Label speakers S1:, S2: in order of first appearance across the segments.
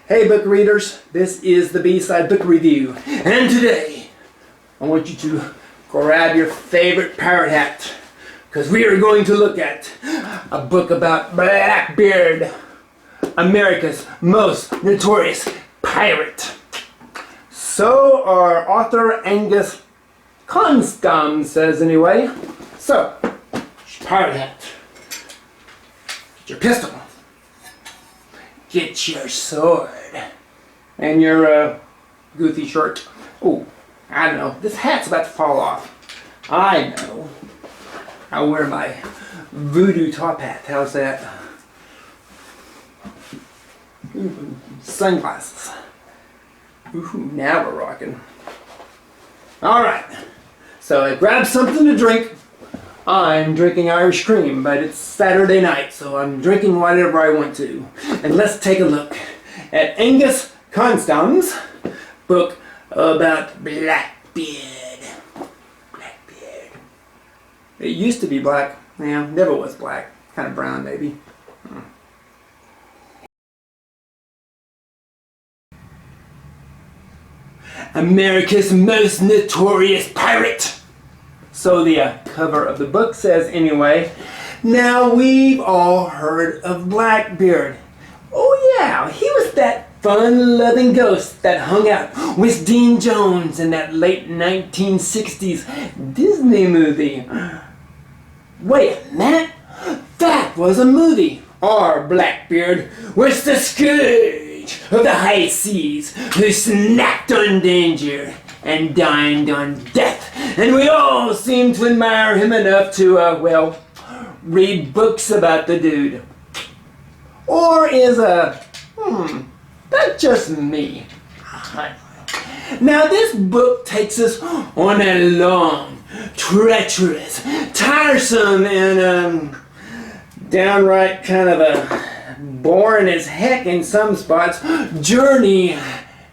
S1: Hey book readers, this is the B-Side Book Review, and today I want you to grab your favorite pirate hat, because we are going to look at a book about Blackbeard, America's most notorious pirate. So our author Angus Konstam says anyway. So, pirate hat, get your pistol, get your sword, and your goofy shirt. Oh, I don't know, this hat's about to fall off. I know. I'll wear my voodoo top hat. How's that? Ooh, sunglasses. Ooh, now we're rocking. Alright, so I grabbed something to drink. I'm drinking Irish cream, but it's Saturday night, so I'm drinking whatever I want to. And let's take a look at Angus Konstam's book about Blackbeard. Blackbeard. It used to be black. Yeah, never was black. Kind of brown, maybe. America's most notorious pirate. So the cover of the book says anyway. Now we've all heard of Blackbeard. Oh yeah, he was that fun-loving ghost that hung out with Dean Jones in that late 1960s Disney movie. Wait a minute, that was a movie. Our Blackbeard was the scourge of the high seas who snacked on danger and dined on death, and we all seem to admire him enough to, well, read books about the dude. Or is, that just me? Now this book takes us on a long, treacherous, tiresome, and, downright kind of a boring as heck in some spots journey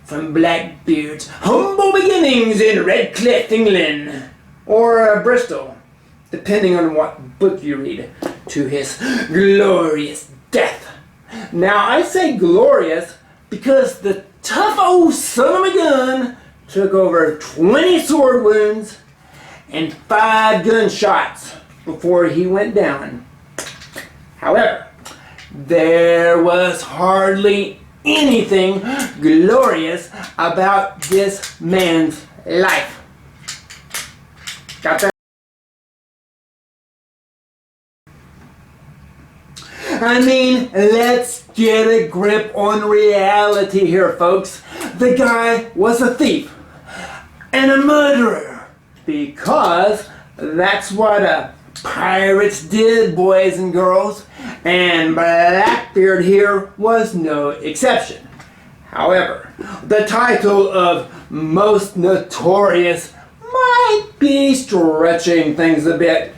S1: from Blackbeard's humble beginnings in Redcliffe, England, or Bristol, depending on what book you read, to his glorious death. Now I say glorious because the tough old son of a gun took over 20 sword wounds and 5 gunshots before he went down. However, there was hardly anything glorious about this man's life. Got that? I mean, let's get a grip on reality here, folks. The guy was a thief and a murderer, because that's what pirates did, boys and girls, and Blackbeard here was no exception. However, the title of most notorious might be stretching things a bit.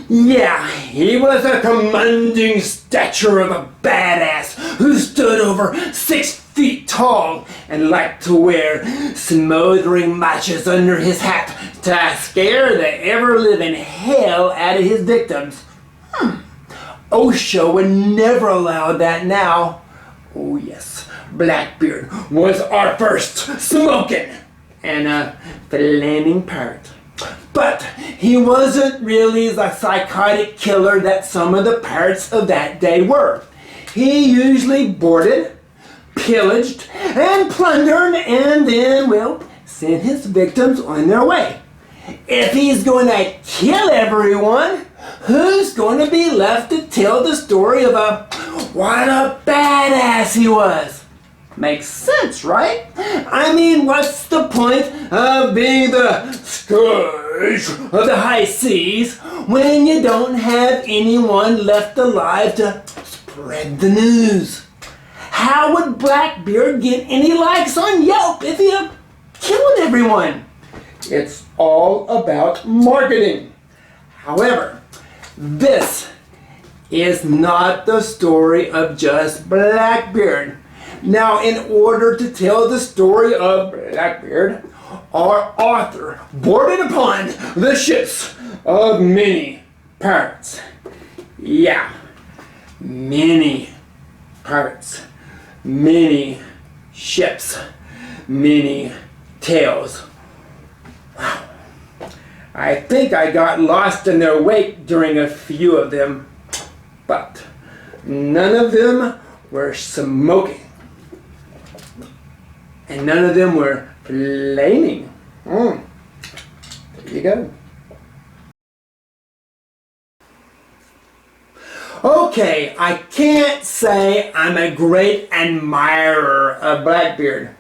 S1: Yeah, he was a commanding stature of a badass who stood over 6 feet tall and liked to wear smoldering matches under his hat to scare the ever-living hell out of his victims. OSHA would never allow that now. Oh yes, Blackbeard was our first smoking and flaming pirate. But he wasn't really the psychotic killer that some of the pirates of that day were. He usually boarded, pillaged, and plundered, and then, well, sent his victims on their way. If he's going to kill everyone, who's going to be left to tell the story of what a badass he was? Makes sense, right? I mean, what's the point of being the scourge of the high seas when you don't have anyone left alive to spread the news? How would Blackbeard get any likes on Yelp if he killed everyone? It's all about marketing. However, this is not the story of just Blackbeard. Now, in order to tell the story of Blackbeard, our author boarded upon the ships of many pirates. Yeah, many pirates. Many ships, many tales. Wow. I think I got lost in their wake during a few of them, but none of them were smoking, and none of them were flaming. There you go. Okay, I can't say I'm a great admirer of Blackbeard.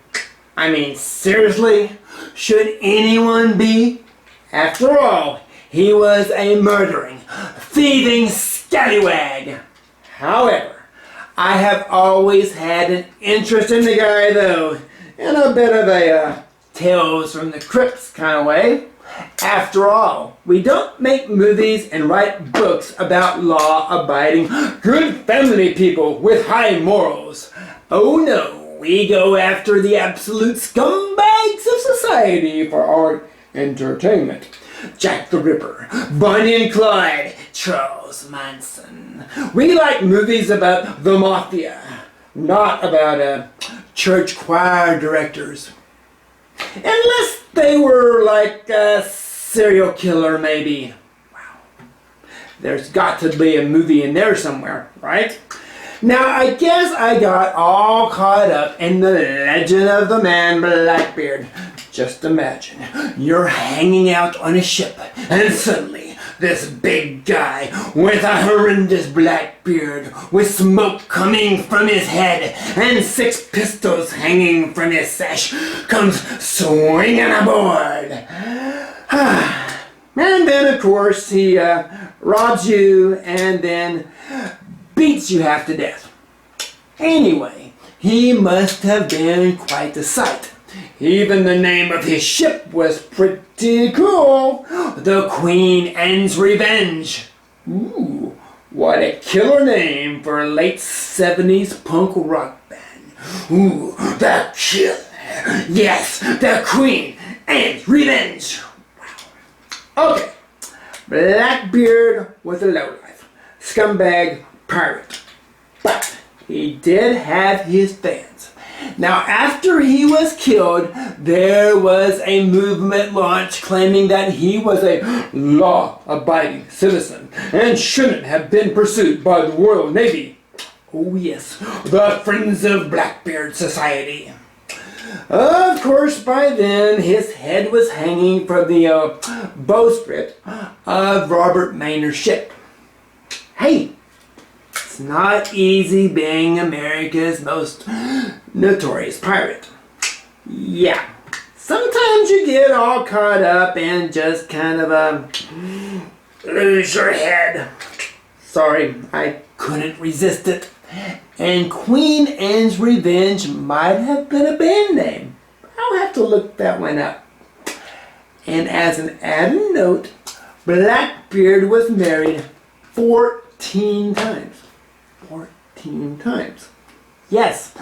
S1: I mean, seriously, should anyone be? After all, he was a murdering, thieving scallywag. However, I have always had an interest in the guy, though, in a bit of a Tales from the Crypts kind of way. After all, we don't make movies and write books about law-abiding, good family people with high morals. Oh no, we go after the absolute scumbags of society for our entertainment. Jack the Ripper, Bonnie and Clyde, Charles Manson. We like movies about the mafia, not about church choir directors. Unless they were like a serial killer, maybe. Wow. There's got to be a movie in there somewhere, right? Now, I guess I got all caught up in the legend of the man Blackbeard. Just imagine, you're hanging out on a ship, and suddenly, this big guy with a horrendous black beard, with smoke coming from his head, and 6 pistols hanging from his sash, comes swinging aboard. And then, of course, he robs you and then beats you half to death. Anyway, he must have been quite a sight. Even the name of his ship was pretty cool. The Queen Anne's Revenge. Ooh, what a killer name for a late 70s punk rock band. Ooh, the killer. Yes, the Queen Anne's Revenge. Wow. Okay, Blackbeard was a lowlife, scumbag, pirate. But he did have his fans. Now, after he was killed, there was a movement launched claiming that he was a law-abiding citizen and shouldn't have been pursued by the Royal Navy. Oh yes, the Friends of Blackbeard Society. Of course, by then, his head was hanging from the bowsprit of Robert Maynor's ship. Hey! It's not easy being America's most notorious pirate. Yeah, sometimes you get all caught up and just kind of lose your head. Sorry, I couldn't resist it. And Queen Anne's Revenge might have been a band name. I'll have to look that one up. And as an added note, Blackbeard was married 14 times. 14 times. Yes,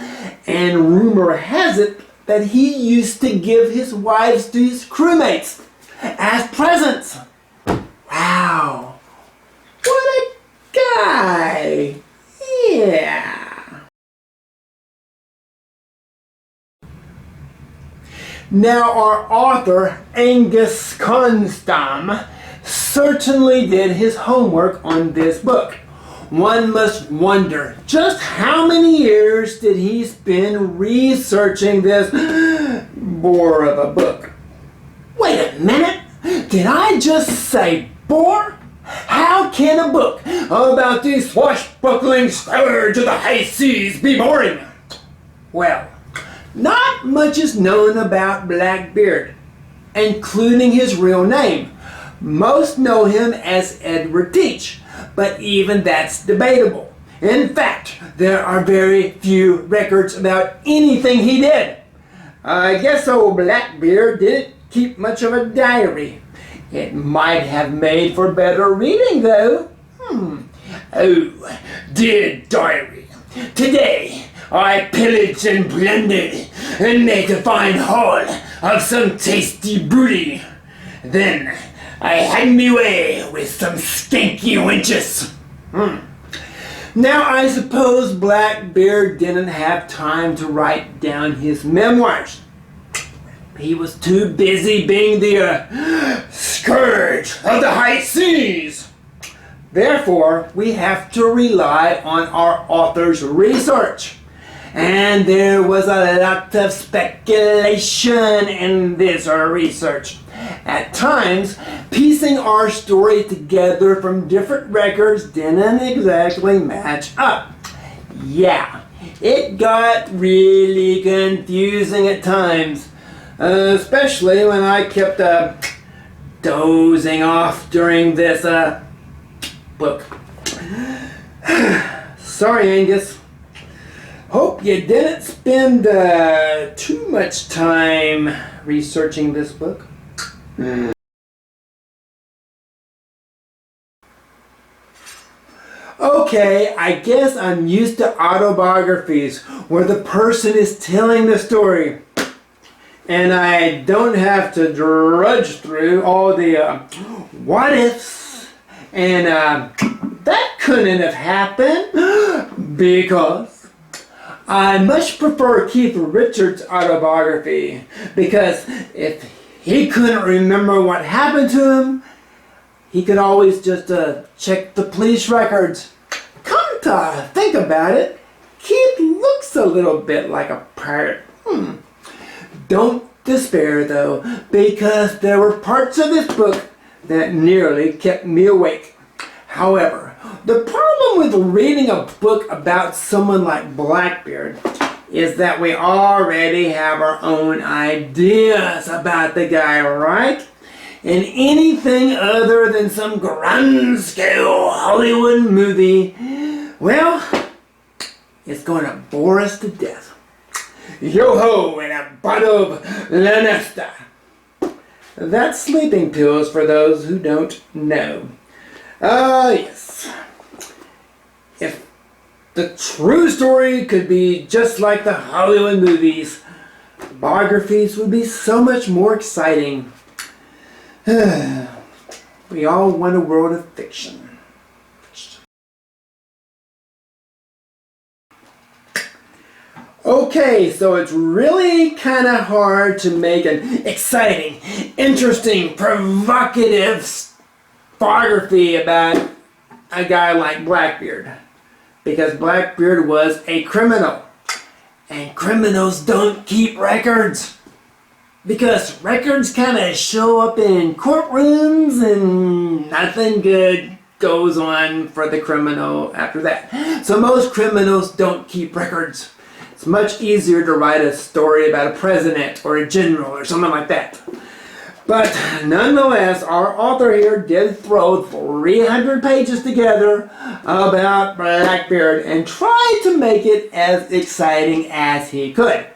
S1: and rumor has it that he used to give his wives to his crewmates as presents. Wow, what a guy. Yeah. Now, our author, Angus Konstam, certainly did his homework on this book. One must wonder, just how many years did he spend researching this bore of a book? Wait a minute, did I just say bore? How can a book about the swashbuckling scourge of the high seas be boring? Well, not much is known about Blackbeard, including his real name. Most know him as Edward Teach, but even that's debatable. In fact, there are very few records about anything he did. I guess old Blackbeard didn't keep much of a diary. It might have made for better reading, though. Oh, dear diary, today I pillaged and plundered and made a fine haul of some tasty booty. Then I had me way with some skanky wenches. Now, I suppose Blackbeard didn't have time to write down his memoirs. He was too busy being the scourge of the high seas. Therefore, we have to rely on our author's research. And there was a lot of speculation in this research. At times, piecing our story together from different records didn't exactly match up. Yeah, it got really confusing at times, especially when I kept dozing off during this book. Sorry, Angus. Hope you didn't spend too much time researching this book. Okay, I guess I'm used to autobiographies where the person is telling the story and I don't have to drudge through all the what ifs and that couldn't have happened because I much prefer Keith Richards' autobiography because if he couldn't remember what happened to him, he could always just check the police records. Come to think about it, Keith looks a little bit like a pirate. Don't despair though, because there were parts of this book that nearly kept me awake. However, the problem with reading a book about someone like Blackbeard is that we already have our own ideas about the guy, right? And anything other than some grand scale Hollywood movie, well, it's going to bore us to death. Yo-ho and a bottle of Lanesta. That's sleeping pills for those who don't know. Yes. If the true story could be just like the Hollywood movies, biographies would be so much more exciting. We all want a world of fiction. Okay, so it's really kind of hard to make an exciting, interesting, provocative biography about a guy like Blackbeard. Because Blackbeard was a criminal. And criminals don't keep records. Because records kind of show up in courtrooms and nothing good goes on for the criminal after that. So most criminals don't keep records. It's much easier to write a story about a president or a general or something like that. But nonetheless, our author here did throw 300 pages together about Blackbeard and tried to make it as exciting as he could.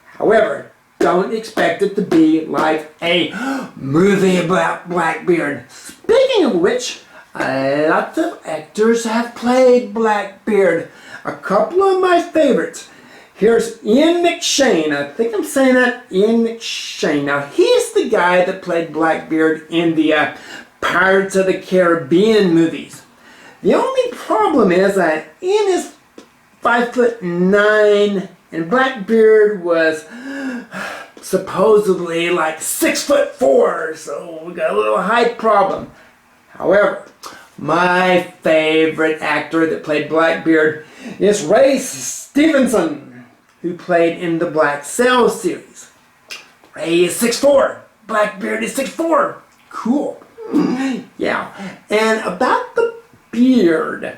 S1: However, don't expect it to be like a movie about Blackbeard. Speaking of which, lots of actors have played Blackbeard. A couple of my favorites. Here's Ian McShane. I think I'm saying that, Ian McShane. Now, he's the guy that played Blackbeard in the Pirates of the Caribbean movies. The only problem is that Ian is 5'9", and Blackbeard was supposedly like 6'4", so we got a little height problem. However, my favorite actor that played Blackbeard is Ray Stevenson, who played in the Black Sails series. Ray is 6'4", Blackbeard is 6'4". Cool. Yeah. And about the beard.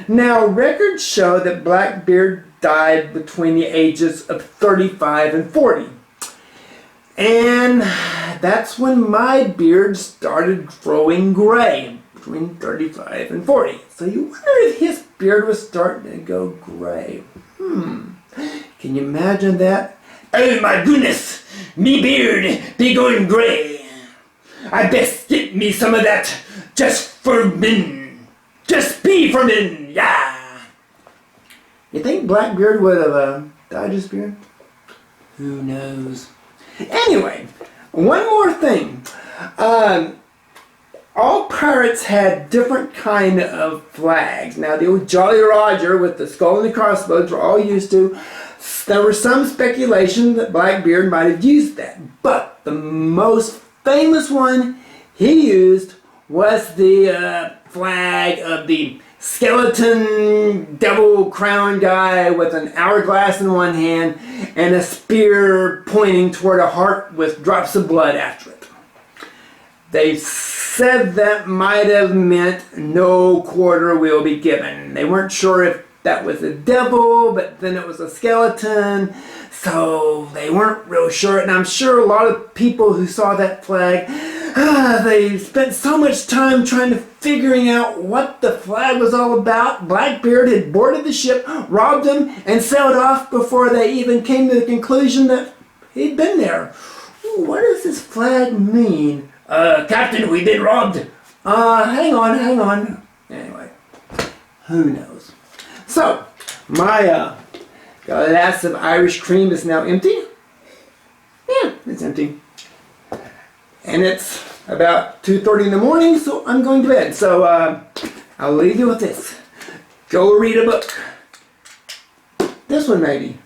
S1: Now, records show that Blackbeard died between the ages of 35 and 40. And that's when my beard started growing gray, between 35 and 40. So you wonder if his beard was starting to go gray. Can you imagine that? Oh my goodness, me beard be going gray. I best get me some of that just for men. Just be for men, yeah. You think Blackbeard would have dyed his beard? Who knows? Anyway, one more thing. all pirates had different kind of flags. Now, the old Jolly Roger with the skull and the crossbones were all used to. There was some speculation that Blackbeard might have used that. But the most famous one he used was the flag of the skeleton devil crown guy with an hourglass in one hand and a spear pointing toward a heart with drops of blood after it. They said that might have meant no quarter will be given. They weren't sure if that was a devil, but then it was a skeleton, so they weren't real sure. And I'm sure a lot of people who saw that flag, they spent so much time trying to figuring out what the flag was all about. Blackbeard had boarded the ship, robbed them, and sailed off before they even came to the conclusion that he'd been there. Ooh, what does this flag mean? Captain, we've been robbed. Hang on. Anyway, who knows? So, my glass of Irish cream is now empty. Yeah, it's empty. And it's about 2:30 in the morning, so I'm going to bed. So, I'll leave you with this. Go read a book. This one maybe.